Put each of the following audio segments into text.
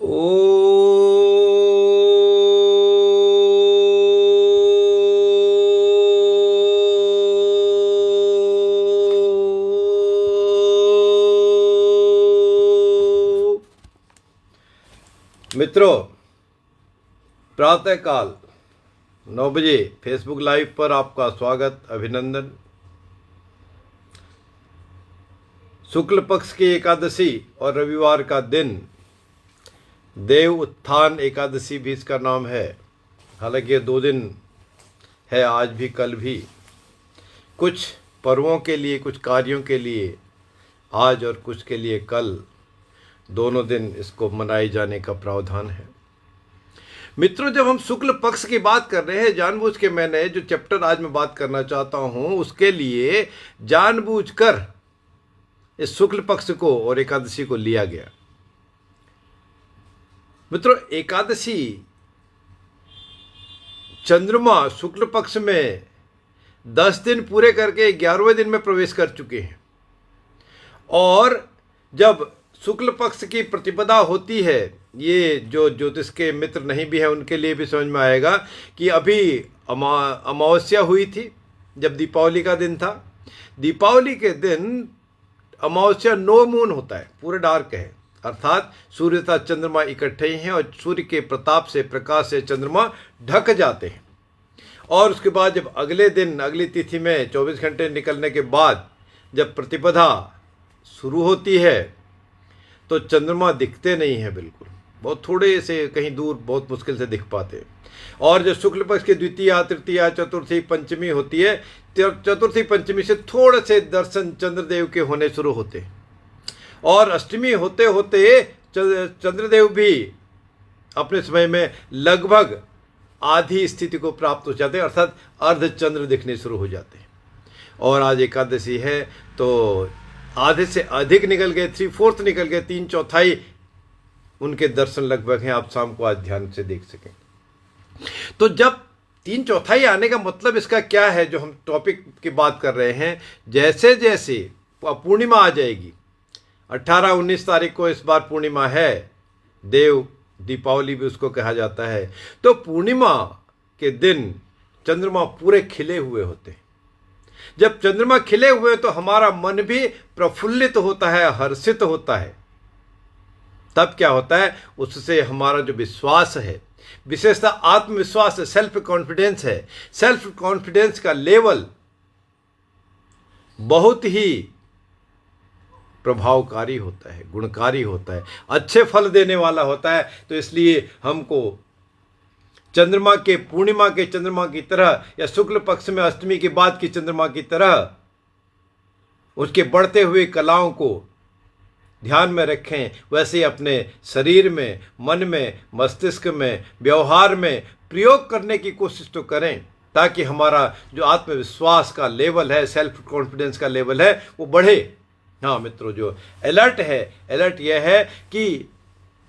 ओ मित्रों, प्रातःकाल 9 बजे फेसबुक लाइव पर आपका स्वागत, अभिनंदन। शुक्ल पक्ष की एकादशी और रविवार का दिन देव उत्थान एकादशी भी इसका नाम है। हालांकि ये 2 दिन है, आज भी कल भी। कुछ पर्वों के लिए, कुछ कार्यों के लिए आज और कुछ के लिए कल, दोनों दिन इसको मनाए जाने का प्रावधान है। मित्रों, जब हम शुक्ल पक्ष की बात कर रहे हैं, जानबूझ के मैंने जो चैप्टर आज मैं बात करना चाहता हूं उसके लिए जानबूझकर इस शुक्ल पक्ष को और एकादशी को लिया गया। मित्रों, एकादशी चंद्रमा शुक्ल पक्ष में 10 दिन पूरे करके 11वें दिन में प्रवेश कर चुके हैं। और जब शुक्ल पक्ष की प्रतिपदा होती है, ये जो ज्योतिष के मित्र नहीं भी हैं उनके लिए भी समझ में आएगा कि अभी अमावस्या हुई थी जब दीपावली का दिन था। दीपावली के दिन अमावस्या नो मून होता है, पूरे डार्क है, अर्थात सूर्य तथा चंद्रमा इकट्ठे ही हैं और सूर्य के प्रताप से, प्रकाश से चंद्रमा ढक जाते हैं। और उसके बाद जब अगले दिन, अगली तिथि में 24 घंटे निकलने के बाद जब प्रतिपदा शुरू होती है तो चंद्रमा दिखते नहीं है, बिल्कुल, बहुत थोड़े से, कहीं दूर, बहुत मुश्किल से दिख पाते हैं। और जब शुक्ल पक्ष की द्वितीया, तृतीया, चतुर्थी, पंचमी होती है, चतुर्थी पंचमी से थोड़े से दर्शन चंद्रदेव के होने शुरू होते हैं। और अष्टमी होते होते चंद्रदेव भी अपने समय में लगभग आधी स्थिति को प्राप्त हो जाते हैं, अर्थात अर्धचंद्र दिखने शुरू हो जाते हैं। और आज एकादशी है तो आधे से अधिक निकल गए, 3/4 निकल गए, 3/4 उनके दर्शन लगभग हैं। आप शाम को आज ध्यान से देख सकें। तो जब 3/4 आने का मतलब इसका क्या है, जो हम टॉपिक की बात कर रहे हैं, जैसे जैसे पूर्णिमा आ जाएगी, 18-19 तारीख को इस बार पूर्णिमा है, देव दीपावली भी उसको कहा जाता है। तो पूर्णिमा के दिन चंद्रमा पूरे खिले हुए होते हैं। जब चंद्रमा खिले हुए तो हमारा मन भी प्रफुल्लित होता है, हर्षित होता है। तब क्या होता है, उससे हमारा जो विश्वास है, विशेषतः आत्मविश्वास है, सेल्फ कॉन्फिडेंस है, सेल्फ कॉन्फिडेंस का लेवल बहुत ही प्रभावकारी होता है, गुणकारी होता है, अच्छे फल देने वाला होता है। तो इसलिए हमको चंद्रमा के, पूर्णिमा के चंद्रमा की तरह, या शुक्ल पक्ष में अष्टमी के बाद की चंद्रमा की तरह, उसके बढ़ते हुए कलाओं को ध्यान में रखें। वैसे ही अपने शरीर में, मन में, मस्तिष्क में, व्यवहार में प्रयोग करने की कोशिश तो करें, ताकि हमारा जो आत्मविश्वास का लेवल है, सेल्फ कॉन्फिडेंस का लेवल है, वो बढ़े। हाँ मित्रों, जो अलर्ट है, अलर्ट यह है कि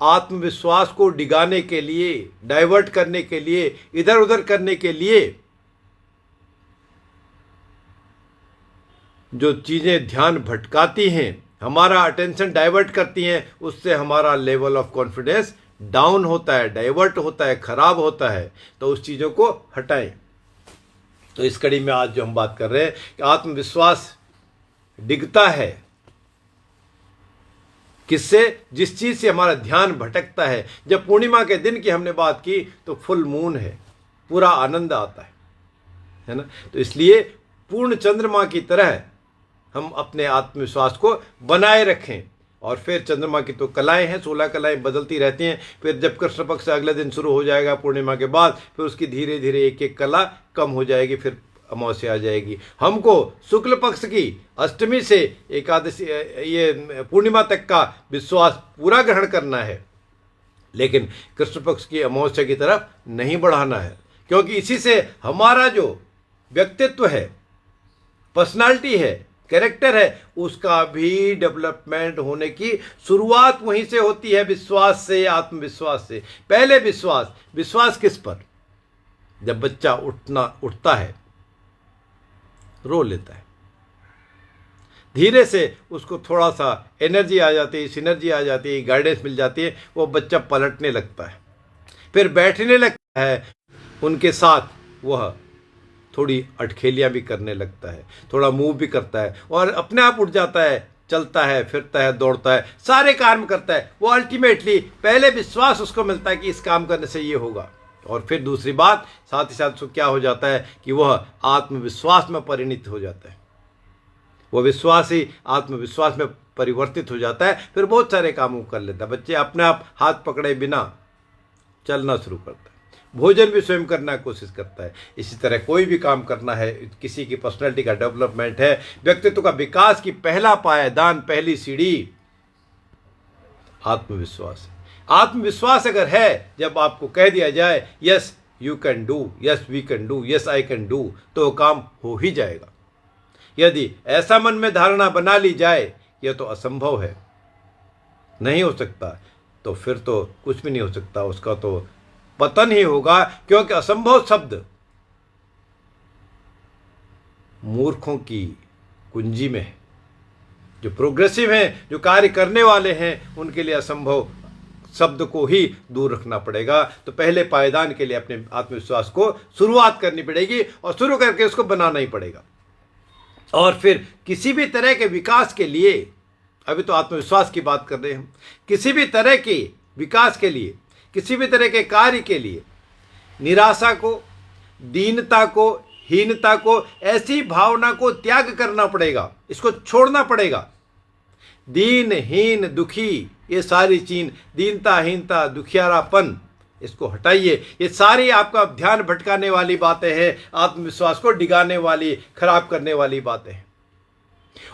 आत्मविश्वास को डिगाने के लिए, डाइवर्ट करने के लिए, इधर उधर करने के लिए जो चीज़ें ध्यान भटकाती हैं, हमारा अटेंशन डाइवर्ट करती हैं, उससे हमारा लेवल ऑफ कॉन्फिडेंस डाउन होता है, डाइवर्ट होता है, खराब होता है। तो उस चीज़ों को हटाएं। तो इस कड़ी में आज जो हम बात कर रहे हैं कि आत्मविश्वास डिगता है किससे, जिस चीज़ से हमारा ध्यान भटकता है। जब पूर्णिमा के दिन की हमने बात की तो फुल मून है, पूरा आनंद आता है ना। तो इसलिए पूर्ण चंद्रमा की तरह हम अपने आत्मविश्वास को बनाए रखें। और फिर चंद्रमा की तो कलाएं हैं, 16 कलाएं बदलती रहती हैं। फिर जब कृष्ण पक्ष से अगले दिन शुरू हो जाएगा पूर्णिमा के बाद, फिर उसकी धीरे धीरे एक एक कला कम हो जाएगी, फिर अमावस्या आ जाएगी। हमको शुक्ल पक्ष की अष्टमी से एकादशी, ये पूर्णिमा तक का विश्वास पूरा ग्रहण करना है, लेकिन कृष्ण पक्ष की अमावस्या की तरफ नहीं बढ़ाना है, क्योंकि इसी से हमारा जो व्यक्तित्व है, पर्सनालिटी है, कैरेक्टर है, उसका भी डेवलपमेंट होने की शुरुआत वहीं से होती है, विश्वास से, आत्मविश्वास से। पहले विश्वास, विश्वास किस पर? जब बच्चा उठता है रो लेता है, धीरे से उसको थोड़ा सा एनर्जी आ जाती है, सिनर्जी आ जाती है, गाइडेंस मिल जाती है, वो बच्चा पलटने लगता है, फिर बैठने लगता है, उनके साथ वह थोड़ी अटखेलियाँ भी करने लगता है, थोड़ा मूव भी करता है और अपने आप उठ जाता है, चलता है, फिरता है, दौड़ता है, सारे काम करता है। वो अल्टीमेटली पहले विश्वास उसको मिलता है कि इस काम करने से ये होगा, और फिर दूसरी बात साथ ही साथ उसको क्या हो जाता है कि वह आत्मविश्वास में परिणत हो जाता है, वो विश्वास ही आत्मविश्वास में परिवर्तित हो जाता है, फिर बहुत सारे कामों कर लेता है। बच्चे अपने आप हाथ पकड़े बिना चलना शुरू करता है, भोजन भी स्वयं करने की कोशिश करता है। इसी तरह कोई भी काम करना है, किसी की पर्सनैलिटी का डेवलपमेंट है, व्यक्तित्व का विकास की पहला पायदान, पहली सीढ़ी आत्मविश्वास है। आत्मविश्वास अगर है, जब आपको कह दिया जाए yes you can do, yes we can do, yes I can do, तो वो काम हो ही जाएगा। यदि ऐसा मन में धारणा बना ली जाए यह तो असंभव है, नहीं हो सकता, तो फिर तो कुछ भी नहीं हो सकता, उसका तो पतन ही होगा, क्योंकि असंभव शब्द मूर्खों की कुंजी में है। जो प्रोग्रेसिव हैं, जो कार्य करने वाले हैं, उनके लिए असंभव शब्द को ही दूर रखना पड़ेगा। तो पहले पायदान के लिए अपने आत्मविश्वास को शुरुआत करनी पड़ेगी और शुरू करके उसको बनाना ही पड़ेगा। और फिर किसी भी तरह के विकास के लिए, अभी तो आत्मविश्वास की बात कर रहे हैं हम, किसी भी तरह के विकास के लिए, किसी भी तरह के कार्य के लिए निराशा को, दीनता को, हीनता को, ऐसी भावना को त्याग करना पड़ेगा, इसको छोड़ना पड़ेगा। दीन, हीन, दुखी, ये सारी चीज, दीनता, हीनता, दुखियारापन, इसको हटाइए। ये सारी आपका ध्यान भटकाने वाली बातें हैं, आत्मविश्वास को डिगाने वाली, खराब करने वाली बातें हैं।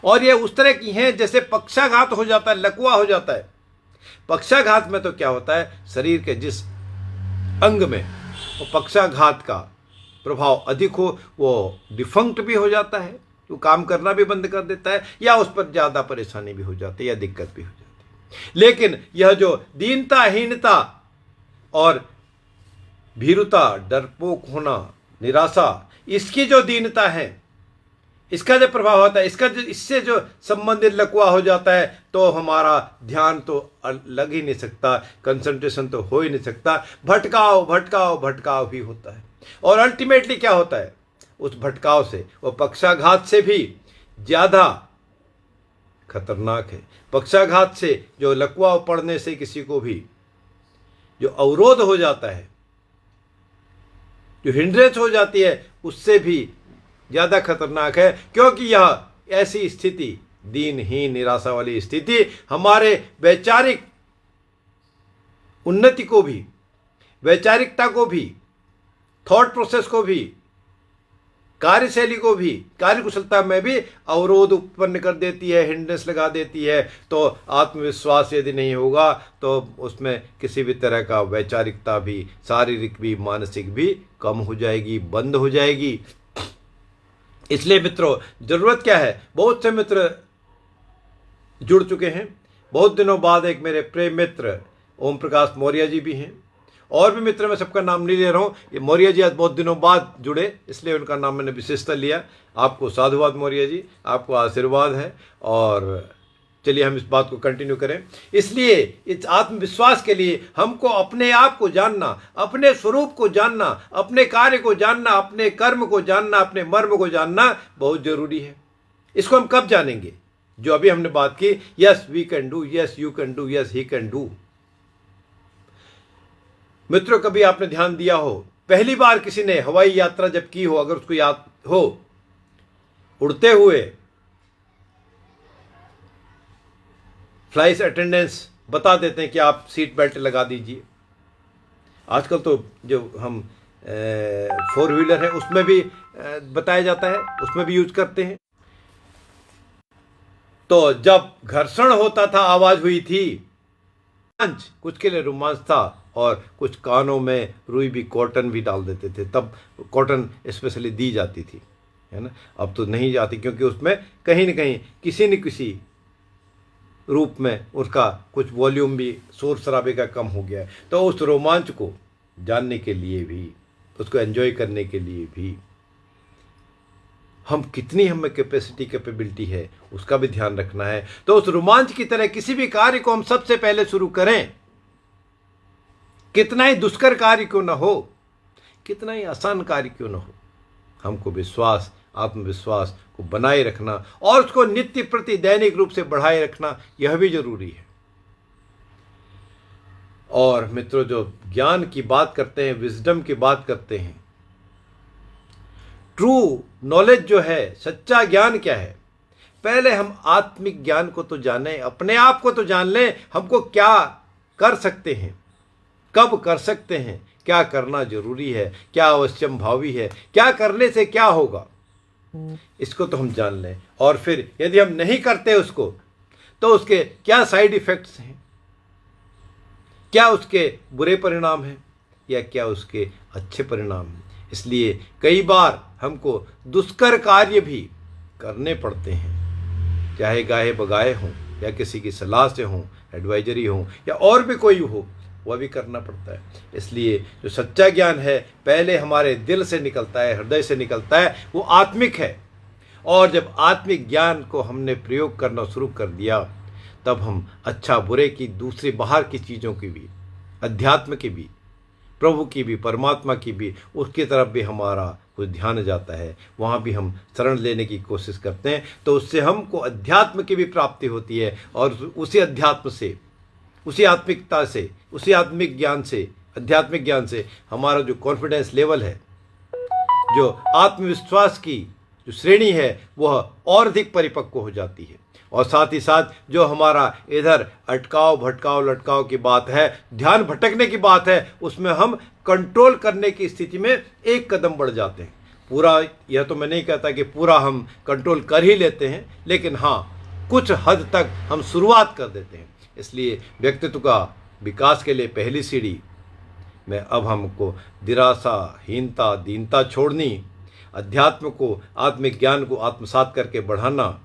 और ये उस तरह की हैं जैसे पक्षाघात हो जाता है, लकवा हो जाता है। पक्षाघात में तो क्या होता है, शरीर के जिस अंग में वो पक्षाघात का प्रभाव अधिक हो, वो डिफंक्ट भी हो जाता है, वो काम करना भी बंद कर देता है, या उस पर ज़्यादा परेशानी भी हो जाती है, या दिक्कत भी हो जाती है। लेकिन यह जो दीनता, हीनता और भीरुता, डरपोक होना, निराशा, इसकी जो दीनता है, इसका जो प्रभाव होता है, इससे जो संबंधित लकवा हो जाता है, तो हमारा ध्यान तो लग ही नहीं सकता, कंसंट्रेशन तो हो ही नहीं सकता, भटकाव भटकाव भटकाव भी होता है। और अल्टीमेटली क्या होता है, उस भटकाव से, वो पक्षाघात से भी ज़्यादा खतरनाक है। पक्षाघात से, जो लकवा पड़ने से किसी को भी जो अवरोध हो जाता है, जो हिंड्रेंस हो जाती है, उससे भी ज़्यादा खतरनाक है, क्योंकि यह ऐसी स्थिति, दीनहीन, निराशा वाली स्थिति, हमारे वैचारिक उन्नति को भी, वैचारिकता को भी, थॉट प्रोसेस को भी, कार्यशैली को भी, कार्यकुशलता में भी अवरोध उत्पन्न कर देती है, हिंड्रेंस लगा देती है। तो आत्मविश्वास यदि नहीं होगा तो उसमें किसी भी तरह का वैचारिकता भी, शारीरिक भी, मानसिक भी कम हो जाएगी, बंद हो जाएगी। इसलिए मित्रों, ज़रूरत क्या है, बहुत से मित्र जुड़ चुके हैं, बहुत दिनों बाद एक मेरे प्रेम मित्र ओम प्रकाश मौर्य जी भी हैं, और भी मित्र, मैं सबका नाम नहीं ले रहा हूँ। ये मौर्य जी आज बहुत दिनों बाद जुड़े, इसलिए उनका नाम मैंने विशेषता लिया। आपको साधुवाद मौर्य जी, आपको आशीर्वाद है। और चलिए हम इस बात को कंटिन्यू करें। इसलिए इस आत्मविश्वास के लिए हमको अपने आप को जानना, अपने स्वरूप को जानना, अपने कार्य को जानना, अपने कर्म को जानना, अपने मर्म को जानना बहुत जरूरी है। इसको हम कब जानेंगे? जो अभी हमने बात की, yes we can do, yes you can do, yes he can do. मित्रों, कभी आपने ध्यान दिया हो, पहली बार किसी ने हवाई यात्रा जब की हो, अगर उसको याद हो, उड़ते हुए फ्लाइट अटेंडेंट्स बता देते हैं कि आप सीट बेल्ट लगा दीजिए। आजकल तो जो हम 4 व्हीलर है उसमें भी बताया जाता है, उसमें भी यूज करते हैं। तो जब घर्षण होता था, आवाज हुई थी, कुछ के लिए रोमांच था, और कुछ कानों में रुई भी, कॉटन भी डाल देते थे। तब कॉटन स्पेशली दी जाती थी, है ना। अब तो नहीं जाती, क्योंकि उसमें कहीं न कहीं किसी न किसी रूप में उसका कुछ वॉल्यूम भी, शोर शराबे का कम हो गया है। तो उस रोमांच को जानने के लिए भी, उसको एंजॉय करने के लिए भी हम कितनी हमें कैपेबिलिटी है उसका भी ध्यान रखना है। तो उस रोमांच की तरह किसी भी कार्य को हम सबसे पहले शुरू करें, कितना ही दुष्कर कार्य क्यों ना हो, कितना ही आसान कार्य क्यों ना हो, हमको विश्वास, आत्मविश्वास को बनाए रखना और उसको नित्य प्रति दैनिक रूप से बढ़ाए रखना, यह भी जरूरी है। और मित्रों, जो ज्ञान की बात करते हैं, विजडम की बात करते हैं, ट्रू नॉलेज जो है, सच्चा ज्ञान क्या है, पहले हम आत्मिक ज्ञान को तो जानें, अपने आप को तो जान लें, हमको क्या कर सकते हैं, कब कर सकते हैं, क्या करना जरूरी है, क्या अवश्यम भावी है, क्या करने से क्या होगा, इसको तो हम जान लें। और फिर यदि हम नहीं करते उसको, तो उसके क्या साइड इफेक्ट्स हैं, क्या उसके बुरे परिणाम हैं या क्या उसके अच्छे परिणाम हैं। इसलिए कई बार हमको दुष्कर कार्य भी करने पड़ते हैं, चाहे गाहे बगाए हों या किसी की सलाह से हों, एडवाइजरी हो या और भी कोई हो, वह भी करना पड़ता है। इसलिए जो सच्चा ज्ञान है पहले हमारे दिल से निकलता है, हृदय से निकलता है, वो आत्मिक है। और जब आत्मिक ज्ञान को हमने प्रयोग करना शुरू कर दिया, तब हम अच्छा बुरे की, दूसरी बाहर की चीज़ों की भी, अध्यात्म की भी, प्रभु की भी, परमात्मा की भी, उसकी तरफ भी हमारा कुछ ध्यान जाता है, वहाँ भी हम शरण लेने की कोशिश करते हैं। तो उससे हमको अध्यात्म की भी प्राप्ति होती है और उसी अध्यात्म से, उसी आत्मिकता से, उसी आत्मिक ज्ञान से, आध्यात्मिक ज्ञान से हमारा जो कॉन्फिडेंस लेवल है, जो आत्मविश्वास की जो श्रेणी है, वह और अधिक परिपक्व हो जाती है। और साथ ही साथ जो हमारा इधर अटकाव भटकाव लटकाव की बात है, ध्यान भटकने की बात है, उसमें हम कंट्रोल करने की स्थिति में एक कदम बढ़ जाते हैं। पूरा यह तो मैं नहीं कहता कि पूरा हम कंट्रोल कर ही लेते हैं, लेकिन हाँ, कुछ हद तक हम शुरुआत कर देते हैं। इसलिए व्यक्तित्व का विकास के लिए पहली सीढ़ी में अब हमको निराशा, हीनता, दीनता छोड़नी, अध्यात्म को, आत्मिक ज्ञान को आत्मसात करके बढ़ाना,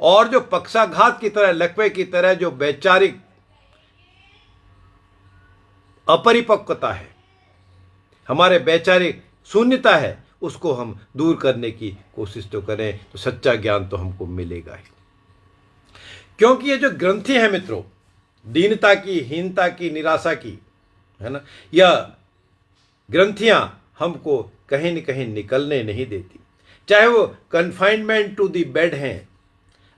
और जो पक्षाघात की तरह, लकवे की तरह जो वैचारिक अपरिपक्वता है, हमारे वैचारिक शून्यता है, उसको हम दूर करने की कोशिश तो करें, तो सच्चा ज्ञान तो हमको मिलेगा ही। क्योंकि ये जो ग्रंथि है मित्रों, दीनता की, हीनता की, निराशा की, है ना, यह ग्रंथियां हमको कहीं न कहीं निकलने नहीं देती। चाहे वो कन्फाइनमेंट टू दी बेड हैं,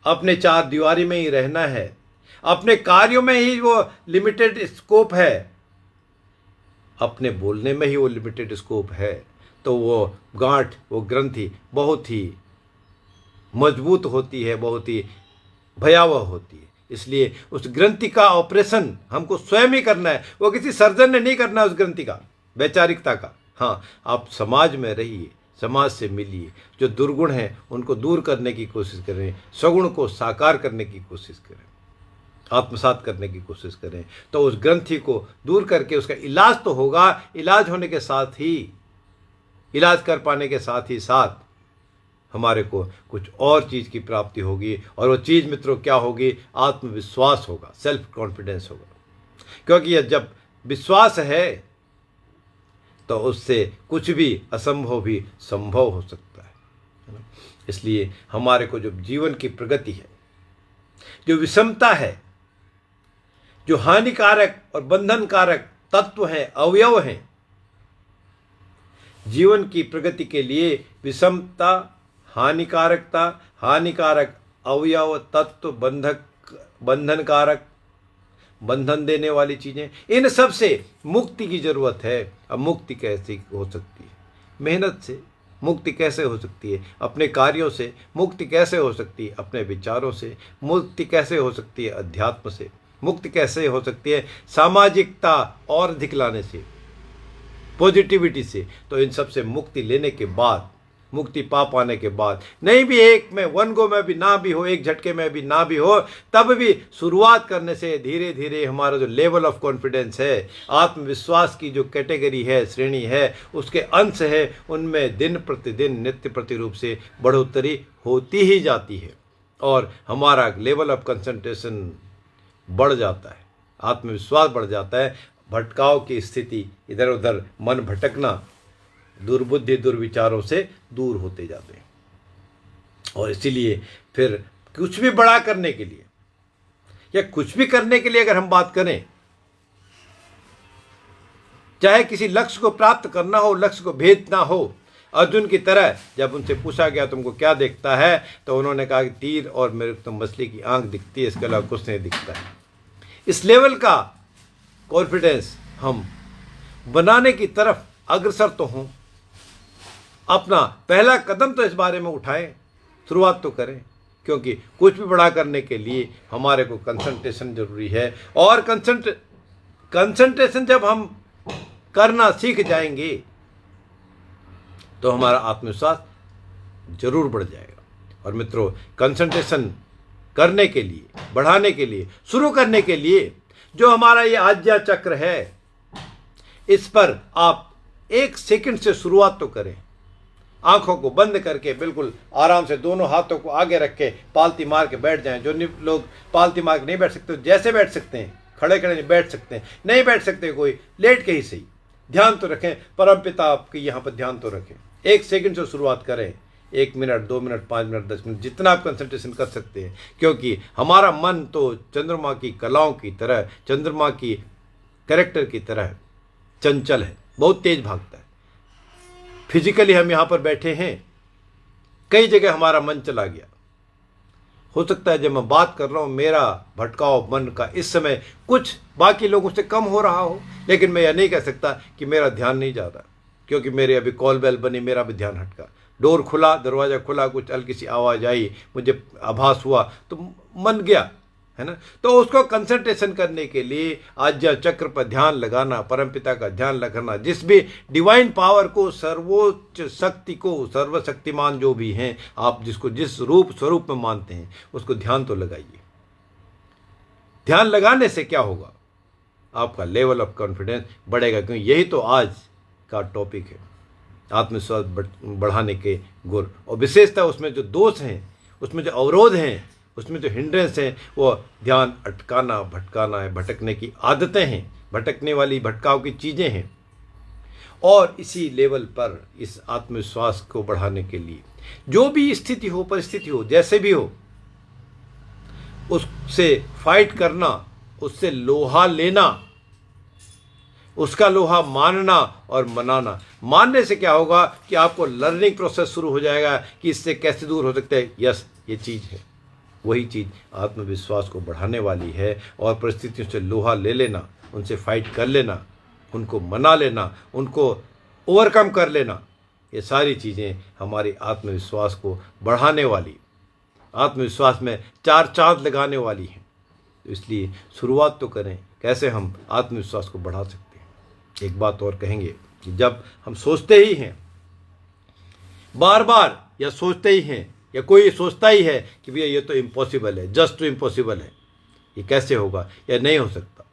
अपने चार दीवारी में ही रहना है, अपने कार्यों में ही वो लिमिटेड स्कोप है, अपने बोलने में ही वो लिमिटेड स्कोप है, तो वो गांठ, वो ग्रंथि बहुत ही मजबूत होती है, बहुत ही भयावह होती है। इसलिए उस ग्रंथि का ऑपरेशन हमको स्वयं ही करना है, वो किसी सर्जन ने नहीं करना है उस ग्रंथि का, वैचारिकता का। हाँ, आप समाज में रहिए, समाज से मिलिए, जो दुर्गुण हैं उनको दूर करने की कोशिश करें, सगुण को साकार करने की कोशिश करें, आत्मसात करने की कोशिश करें, तो उस ग्रंथि को दूर करके उसका इलाज तो होगा। इलाज होने के साथ ही, इलाज कर पाने के साथ ही साथ हमारे को कुछ और चीज़ की प्राप्ति होगी, और वो चीज़ मित्रों क्या होगी? आत्मविश्वास होगा, सेल्फ कॉन्फिडेंस होगा। क्योंकि यह जब विश्वास है तो उससे कुछ भी असंभव भी संभव हो सकता है ना। इसलिए हमारे को जो जीवन की प्रगति है, जो विषमता है, जो हानिकारक और बंधनकारक तत्व हैं, अवयव हैं, जीवन की प्रगति के लिए विषमता, हानिकारकता, हानिकारक अवयव, तत्व, बंधनकारक, बंधन देने वाली चीज़ें, इन सब से मुक्ति की जरूरत है। अब मुक्ति कैसे हो सकती है? मेहनत से मुक्ति कैसे हो सकती है? अपने कार्यों से मुक्ति कैसे हो सकती है? अपने विचारों से मुक्ति कैसे हो सकती है? अध्यात्म से मुक्ति कैसे हो सकती है? सामाजिकता और अधिक लाने से, पॉजिटिविटी से। तो इन सब से मुक्ति लेने के बाद, मुक्ति पा पाने के बाद, नहीं भी एक में, वन गो में भी ना भी हो, एक झटके में भी ना भी हो, तब भी शुरुआत करने से धीरे धीरे हमारा जो लेवल ऑफ कॉन्फिडेंस है, आत्मविश्वास की जो कैटेगरी है, श्रेणी है, उसके अंश है, उनमें दिन प्रतिदिन नित्य प्रतिरूप से बढ़ोतरी होती ही जाती है, और हमारा लेवल ऑफ कंसंट्रेशन बढ़ जाता है, आत्मविश्वास बढ़ जाता है, भटकाव की स्थिति, इधर उधर मन भटकना, दुर्बुद्धि, दुर्विचारों से दूर होते जाते हैं। और इसीलिए फिर कुछ भी बड़ा करने के लिए या कुछ भी करने के लिए अगर हम बात करें, चाहे किसी लक्ष्य को प्राप्त करना हो, लक्ष्य को भेदना हो, अर्जुन की तरह जब उनसे पूछा गया तुमको क्या दिखता है, तो उन्होंने कहा कि तीर और मेरे को तो मछली की आंख दिखती है, इसके अलावा कुछ नहीं दिखता है। इस लेवल का कॉन्फिडेंस हम बनाने की तरफ अग्रसर तो हों, अपना पहला कदम तो इस बारे में उठाएं, शुरुआत तो करें, क्योंकि कुछ भी बड़ा करने के लिए हमारे को कंसंट्रेशन जरूरी है। और कंसंट्रेशन जब हम करना सीख जाएंगे तो हमारा आत्मविश्वास जरूर बढ़ जाएगा। और मित्रों, कंसंट्रेशन करने के लिए, बढ़ाने के लिए, शुरू करने के लिए जो हमारा ये आज्ञा चक्र है, इस पर आप 1 सेकंड से शुरुआत तो करें। आंखों को बंद करके बिल्कुल आराम से दोनों हाथों को आगे रख के पालती मार के बैठ जाएं। जो लोग पालती मार के नहीं बैठ सकते, जैसे बैठ सकते हैं, खड़े खड़े नहीं बैठ सकते हैं, नहीं बैठ सकते कोई, लेट के ही सही ध्यान तो रखें, परमपिता आपके यहाँ पर ध्यान तो रखें। 1 सेकंड से शुरुआत करें, 1 मिनट, 2 मिनट, 5 मिनट, 10 मिनट, जितना आप कंसंट्रेशन कर सकते हैं, क्योंकि हमारा मन तो चंद्रमा की कलाओं की तरह, चंद्रमा की कैरेक्टर की तरह चंचल है, बहुत तेज भागता है। फिजिकली हम यहाँ पर बैठे हैं, कई जगह हमारा मन चला गया। हो सकता है जब मैं बात कर रहा हूँ मेरा भटकाव मन का इस समय कुछ बाकी लोगों से कम हो रहा हो, लेकिन मैं यह नहीं कह सकता कि मेरा ध्यान नहीं जा रहा, क्योंकि मेरे अभी कॉल बेल बनी, मेरा भी ध्यान हटका। डोर खुला, दरवाज़ा खुला, कुछ हल्की सी आवाज़ आई, मुझे आभास हुआ तो मन गया, है ना। तो उसको कंसंट्रेशन करने के लिए आज्ञा चक्र पर ध्यान लगाना, परमपिता का ध्यान लगाना, जिस भी डिवाइन पावर को, सर्वोच्च शक्ति को, सर्वशक्तिमान जो भी हैं, आप जिसको जिस रूप स्वरूप में मानते हैं, उसको ध्यान तो लगाइए। ध्यान लगाने से क्या होगा, आपका लेवल ऑफ कॉन्फिडेंस बढ़ेगा, क्योंकि यही तो आज का टॉपिक है, आत्मविश्वास बढ़ाने के गुर। और विशेषता उसमें जो दोष हैं, उसमें जो अवरोध हैं, उसमें जो हिंड्रेंस हैं, वो ध्यान अटकाना, भटकाना है, भटकने की आदतें हैं, भटकने वाली भटकाव की चीज़ें हैं। और इसी लेवल पर इस आत्मविश्वास को बढ़ाने के लिए जो भी स्थिति हो, परिस्थिति हो, जैसे भी हो, उससे फाइट करना, उससे लोहा लेना, उसका लोहा मानना और मनाना। मानने से क्या होगा कि आपको लर्निंग प्रोसेस शुरू हो जाएगा कि इससे कैसे दूर हो सकते हैं। यस, ये चीज़ है, वही चीज़ आत्मविश्वास को बढ़ाने वाली है। और परिस्थितियों से लोहा ले लेना, उनसे फाइट कर लेना, उनको मना लेना, उनको ओवरकम कर लेना, ये सारी चीज़ें हमारी आत्मविश्वास को बढ़ाने वाली, आत्मविश्वास में 4 चांद लगाने वाली हैं। तो इसलिए शुरुआत तो करें, कैसे हम आत्मविश्वास को बढ़ा सकते हैं। एक बात और कहेंगे कि जब हम सोचते ही हैं बार बार, या सोचते ही हैं, या कोई सोचता ही है कि भैया ये तो इम्पॉसिबल है, जस्ट टू इम्पॉसिबल है, ये कैसे होगा या नहीं हो सकता।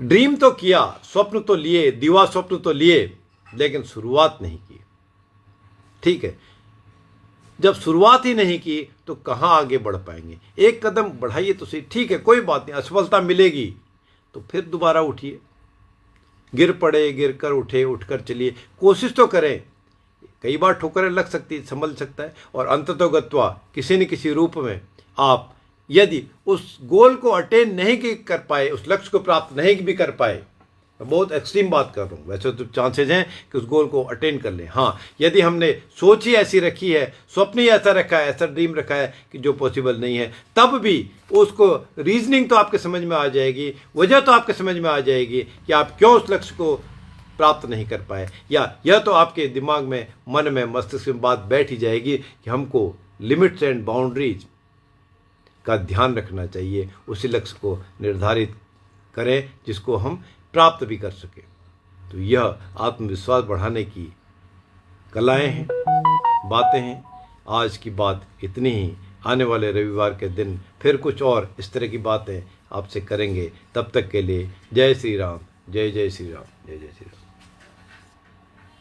ड्रीम तो किया, स्वप्न तो लिए, दीवा स्वप्न तो लिए, लेकिन शुरुआत नहीं की। ठीक है, जब शुरुआत ही नहीं की तो कहाँ आगे बढ़ पाएंगे। एक कदम बढ़ाइए तो सही, ठीक है, कोई बात नहीं, असफलता मिलेगी तो फिर दोबारा उठिए, गिर पड़े, गिर कर उठे, उठकर चलिए, कोशिश तो करें। कई बार ठोकरें लग सकती, संभल सकता है, और अंततोगत्वा किसी न किसी रूप में आप यदि उस गोल को अटेन नहीं कर पाए, उस लक्ष्य को प्राप्त नहीं भी कर पाए, मैं बहुत एक्सट्रीम बात कर रहा हूँ, वैसे तो चांसेज हैं कि उस गोल को अटेन कर लें। हाँ, यदि हमने सोच ही ऐसी रखी है, स्वप्न ही ऐसा रखा है, ऐसा ड्रीम रखा है कि जो पॉसिबल नहीं है, तब भी उसको रीजनिंग तो आपके समझ में आ जाएगी, वजह तो आपके समझ में आ जाएगी कि आप क्यों उस लक्ष्य को प्राप्त नहीं कर पाए। या यह तो आपके दिमाग में, मन में, मस्तिष्क में बात बैठ ही जाएगी कि हमको लिमिट्स एंड बाउंड्रीज का ध्यान रखना चाहिए, उसी लक्ष्य को निर्धारित करें जिसको हम प्राप्त भी कर सके। तो यह आत्मविश्वास बढ़ाने की कलाएं हैं, बातें हैं। आज की बात इतनी ही। आने वाले रविवार के दिन फिर कुछ और इस तरह की बातें आपसे करेंगे। तब तक के लिए जय श्री राम, जय जय श्री राम, जय जय श्री राम।